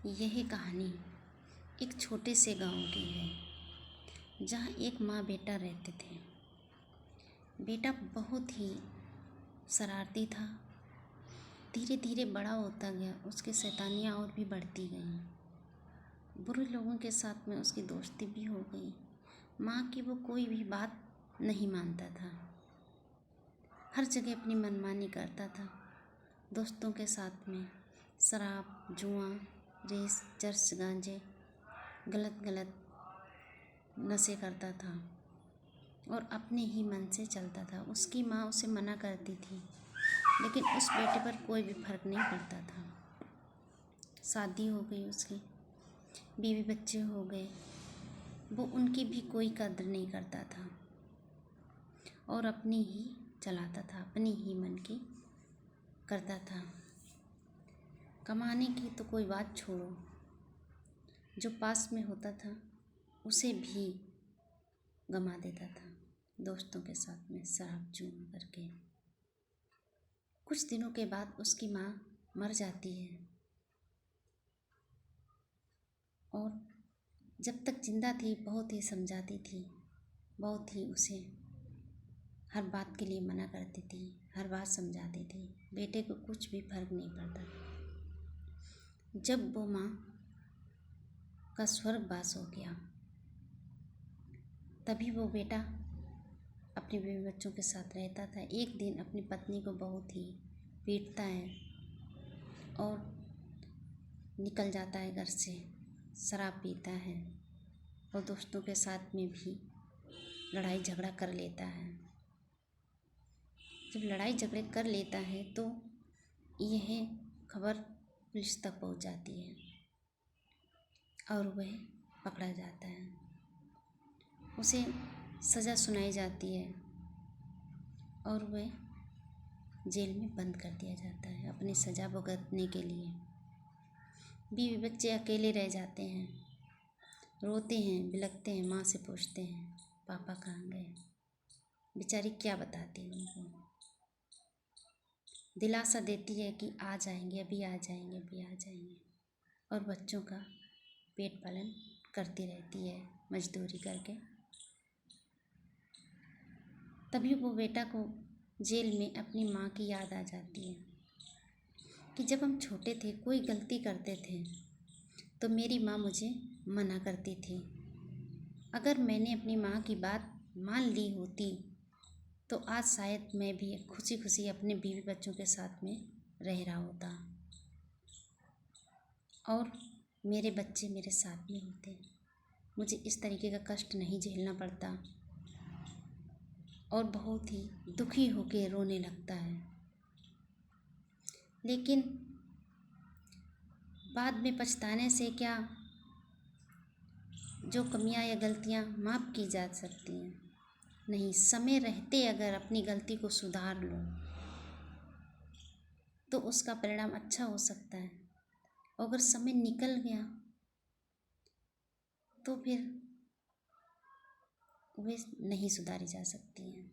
यह कहानी एक छोटे से गांव की है जहां एक माँ बेटा रहते थे। बेटा बहुत ही शरारती था। धीरे धीरे बड़ा होता गया, उसकी शैतानियाँ और भी बढ़ती गईं। बुरे लोगों के साथ में उसकी दोस्ती भी हो गई। माँ की वो कोई भी बात नहीं मानता था, हर जगह अपनी मनमानी करता था। दोस्तों के साथ में शराब, जुआ, रेस, चर्च, गांजे, गलत नशे करता था और अपने ही मन से चलता था। उसकी माँ उसे मना करती थी, लेकिन उस बेटे पर कोई भी फर्क नहीं पड़ता था। शादी हो गई, उसकी बीवी बच्चे हो गए, वो उनकी भी कोई कद्र नहीं करता था और अपनी ही चलाता था, अपनी ही मन की करता था। कमाने की तो कोई बात छोड़ो, जो पास में होता था उसे भी गंवा देता था दोस्तों के साथ में शराब जुआ करके। कुछ दिनों के बाद उसकी माँ मर जाती है और जब तक जिंदा थी बहुत ही समझाती थी, बहुत ही उसे हर बात के लिए मना करती थी, हर बात समझाती थी। बेटे को कुछ भी फर्क नहीं पड़ता। जब वो माँ का स्वर्गवास हो गया, तभी वो बेटा अपने बीवी बच्चों के साथ रहता था। एक दिन अपनी पत्नी को बहुत ही पीटता है और निकल जाता है घर से। शराब पीता है और दोस्तों के साथ में भी लड़ाई झगड़ा कर लेता है। जब लड़ाई झगड़े कर लेता है तो यह खबर पुलिस तक पहुंच जाती है और वह पकड़ा जाता है। उसे सज़ा सुनाई जाती है और वह जेल में बंद कर दिया जाता है अपनी सज़ा भुगतने के लिए। बीवी बच्चे अकेले रह जाते हैं, रोते हैं, बिलखते हैं, माँ से पूछते हैं पापा कहाँ गए। बेचारी क्या बताती उनको। दिलासा देती है कि आ जाएंगे, अभी आ जाएंगे, अभी आ जाएंगे, और बच्चों का पेट पालन करती रहती है मजदूरी करके। तभी वो बेटा को जेल में अपनी माँ की याद आ जाती है कि जब हम छोटे थे, कोई गलती करते थे तो मेरी माँ मुझे मना करती थी। अगर मैंने अपनी माँ की बात मान ली होती तो आज शायद मैं भी खुशी खुशी अपने बीवी बच्चों के साथ में रह रहा होता और मेरे बच्चे मेरे साथ में होते। मुझे इस तरीके का कष्ट नहीं झेलना पड़ता और बहुत ही दुखी होकर रोने लगता है। लेकिन बाद में पछताने से क्या जो कमियां या गलतियां माफ़ की जा सकती हैं? नहीं, समय रहते अगर अपनी गलती को सुधार लो तो उसका परिणाम अच्छा हो सकता है। अगर समय निकल गया तो फिर वे नहीं सुधारी जा सकती हैं,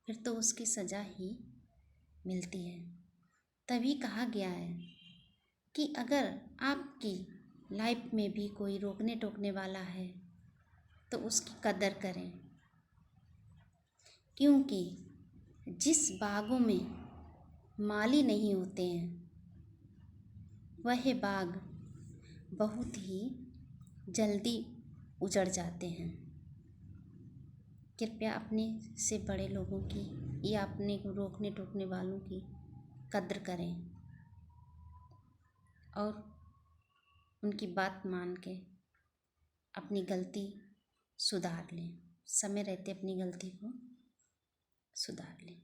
फिर तो उसकी सज़ा ही मिलती है। तभी कहा गया है कि अगर आपकी लाइफ में भी कोई रोकने टोकने वाला है तो उसकी कदर करें, क्योंकि जिस बागों में माली नहीं होते हैं वह बाग बहुत ही जल्दी उजड़ जाते हैं। कृपया अपने से बड़े लोगों की या अपने को रोकने टोकने वालों की कद्र करें और उनकी बात मान के अपनी गलती सुधार लें। समय रहते अपनी गलती को सुधार लें।